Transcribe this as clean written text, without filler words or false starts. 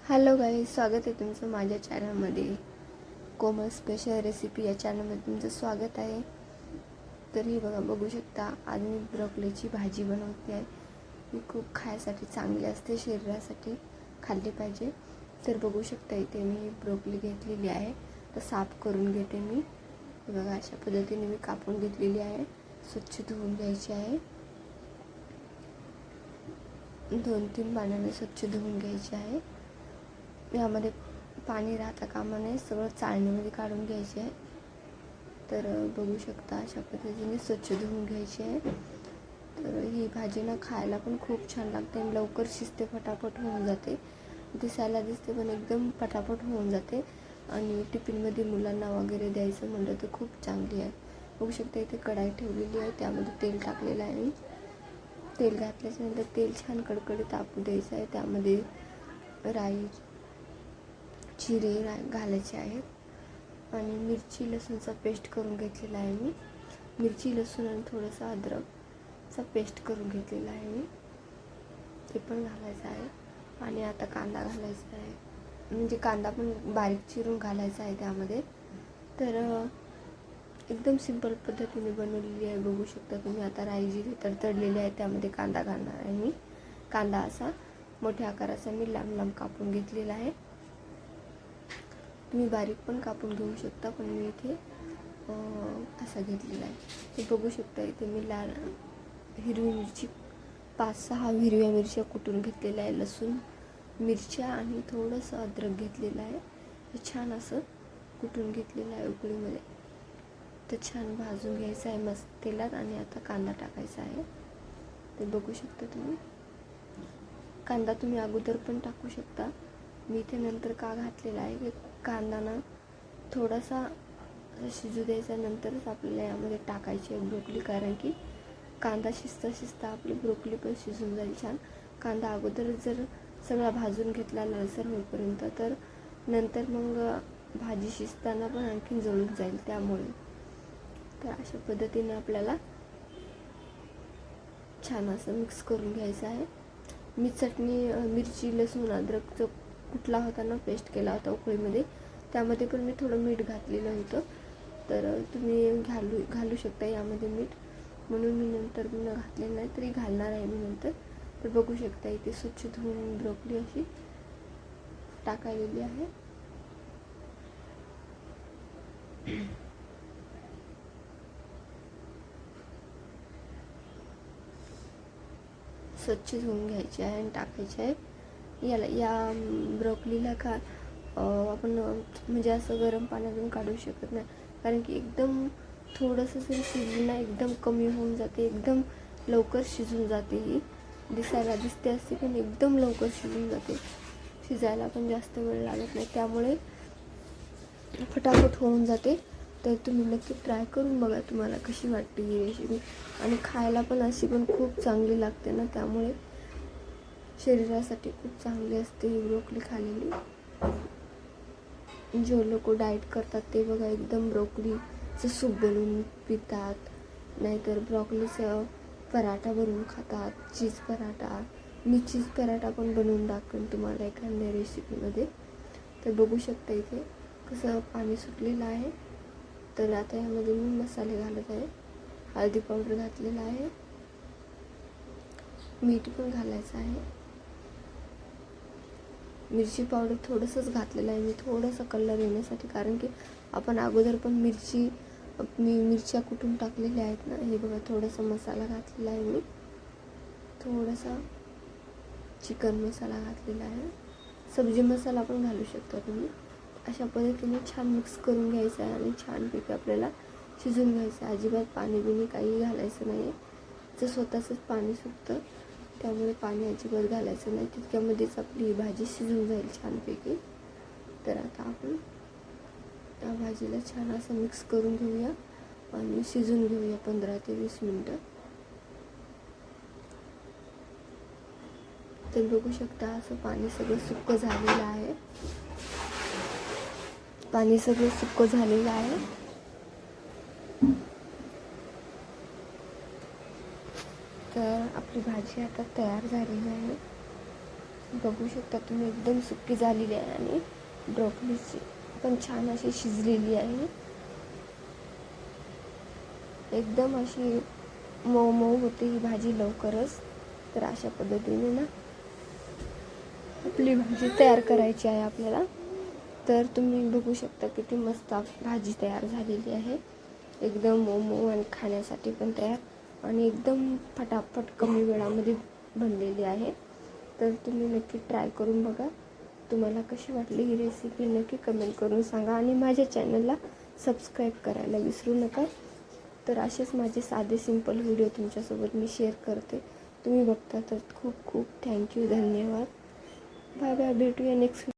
Hello guys, स्वागत आहे तुमचं माझ्या चॅनलमध्ये. कोमल स्पेशल रेसिपी या चॅनलमध्ये तुमचं स्वागत आहे. तर ही बघू शकता, आज मी ब्रोकोलीची भाजी बनवते आहे. ही खूप खायसाठी चांगली असते, शरीरासाठी खाल्ली पाहिजे. तर बघू शकता, इथे मी ब्रोकोली घेतलेली आहे. तर साफ करून घेते मी. बघा, अशा पद्धतीने मी कापून घेतलेली आहे. स्वच्छ धुवून घ्यायची आहे. 2-3 पाण्याने स्वच्छ धुवून घ्यायची आहे. यामध्ये पाणी राहता कामा नये, सगळं चाळणीमध्ये काढून घ्यायचे आहे. तर बघू शकता, अशा पद्धतीने स्वच्छ धुवून घ्यायची आहे. तर ही भाजी ना खायला पण खूप छान लागते आणि लवकर शिजते, फटाफट होऊन जाते. दिसायला दिसते पण एकदम पटापट होऊन जाते. आणि टिफिनमध्ये मुलांना वगैरे द्यायचं म्हटलं तर खूप चांगली आहे. बघू शकता, इथे कढाई ठेवलेली आहे, त्यामध्ये तेल टाकलेलं आहे. तेल घातल्याच्यानंतर तेल छान कडकडीत तापू द्यायचं आहे. त्यामध्ये राई, जिरे घालायचे आहेत आणि मिरची लसूणचा पेस्ट करून घेतलेला आहे मी. मिरची लसूण आणि थोडंसं अद्रकचा पेस्ट करून घेतलेला आहे मी, ते पण घालायचं आहे. आणि आता कांदा घालायचा आहे, म्हणजे कांदा पण बारीक चिरून घालायचा आहे त्यामध्ये. तर एकदम सिंपल पद्धतीने बनवलेली आहे. बघू शकता तुम्ही. आता राई जिरे तडतडलेले आहे, त्यामध्ये कांदा घालणार आहे मी. कांदा असा मोठ्या आकाराचा मी लांब लांब कापून घेतलेला आहे. तुम्ही बारीक पण कापून घेऊ शकता, पण मी इथे असा घेतलेला आहे. ते बघू शकता, इथे मी हिरवी मिरची 5-6 हिरव्या मिरच्या कुटून घेतलेल्या आहे. लसूण, मिरच्या आणि थोडंसं अद्रक घेतलेलं आहे. हे छान असं कुटून घेतलेलं आहे उकळीमध्ये. तर छान भाजून घ्यायचं आहे मस्त तेलात. आणि आता कांदा टाकायचा आहे. ते बघू शकता तुम्ही. कांदा तुम्ही अगोदर पण टाकू शकता. मी इथे नंतर का घातलेला आहे की कांदा ना थोडासा शिजू द्यायचा, नंतरच आपल्याला यामध्ये टाकायची आहे ब्रोकोली. कारण की कांदा शिजता आपली ब्रोकोली पण शिजून जाईल छान. कांदा अगोदर जर सगळा भाजून घेतला लालसर होईपर्यंत, तर नंतर मग भाजी शिजताना पण आणखीन जळून जाईल त्यामुळे. तर अशा पद्धतीने आपल्याला छान असं मिक्स करून घ्यायचं आहे. मी चटणी, मिरची लसूण अद्रकचं कुटला होता ना, पेस्ट केला होता उकळीमध्ये, त्यामध्ये पण मी थोडं मीठ घातलेलं होतं. तर तुम्ही घालू शकता यामध्ये मीठ, म्हणून मी नंतर घातलेलं नाही, तरी घालणार आहे मी नंतर. तर बघू शकता, इथे स्वच्छ धुवून ब्रोकोली अशी टाकालेली आहे. स्वच्छ धुवून घ्यायची आहे आणि टाकायची आहे. या ब्रोकोलीला का आपण म्हणजे असं गरम पाण्यातून काढू शकत नाही, कारण की एकदम थोडंसं जरी शिजली ना, एकदम कमी होऊन जाते, एकदम लवकर शिजून जाते. ही दिसायला दिसते असते, पण एकदम लवकर शिजून जाते. शिजायला पण जास्त वेळ लागत नाही, त्यामुळे फटाफट होऊन जाते. तर तुम्ही नक्की ट्राय करून बघा, तुम्हाला कशी वाटते ही रेसिपी. आणि खायला पण अशी पण खूप चांगली लागते ना, त्यामुळे शरीरासाठी खूप चांगली असते ही ब्रोकोली खाल्लेली. जे लोक डाएट करतात ते बघा, एकदम ब्रोकोलीचं सूप बनवून पितात, नाहीतर ब्रोकोलीचं पराठा बनवून खातात, चीज पराठा. मी चीज पराठा पण बनवून दाखवेन तुम्हाला एखाद्या रेसिपीमध्ये. तर बघू शकता, इथे कसं पाणी सुटलेलं आहे. तर आता यामध्ये मी मसाले घालत आहे. हळदी पावडर घातलेला आहे, मीठ पण घालायचं आहे. मिरची पावडर थोडंसंच घातलेलं आहे मी, थोडंसं कलर येण्यासाठी, कारण की आपण अगोदर पण मिरच्या कुटून टाकलेल्या आहेत ना. हे बघा, थोडासा मसाला घातलेला आहे मी, थोडासा चिकन मसाला घातलेला आहे. सब्जी मसाला पण घालू शकता तुम्ही. अशा पद्धतीने छान मिक्स करून घ्यायचं आहे आणि छानपैकी आपल्याला शिजून घ्यायचं आहे. अजिबात पाणी बिणी काही घालायचं नाही आहे. जर स्वतःचंच पाणी सुटतं, त्यामुळे पाणी अजिबात घालायचं नाही. तितक्यामध्येच आपली ही भाजी शिजून जाईल छानपैकी. तर आता आपण त्या भाजीला छान असं मिक्स करून घेऊया आणि शिजून घेऊया 15 ते 20 मिनटं. तर बघू शकता, असं पाणी सगळं सुक्कं झालेलं आहे. पाणी सगळं सुक्कं झालेलं आहे. तर आपली भाजी आता तयार झालेली आहे. बघू शकता तुम्ही, एकदम सुकी झालेली आहे आणि ब्रोकोलीची पण छान अशी शिजलेली आहे. एकदम अशी मऊ मऊ होते ही भाजी लवकरच. तर अशा पद्धतीने ना आपली भाजी तयार करायची आहे आपल्याला. तर तुम्ही बघू शकता किती मस्त भाजी तयार झालेली आहे. एकदम मऊ मऊ आणि खाण्यासाठी पण तयार आणि एकदम फटाफट कमी वेळामध्ये बनलेली आहे. तर तुम्ही नक्की ट्राय करून बघा. तुम्हाला कशी वाटली ही रेसिपी नक्की कमेंट करून सांगा आणि माझ्या चॅनलला सबस्क्राईब करायला विसरू नका. तर असेच माझे साधे सिंपल व्हिडिओ तुमच्यासोबत मी शेअर करते. तुम्ही बघता तर खूप खूप थँक्यू, धन्यवाद. Bye bye. भेटूया नेक्स्ट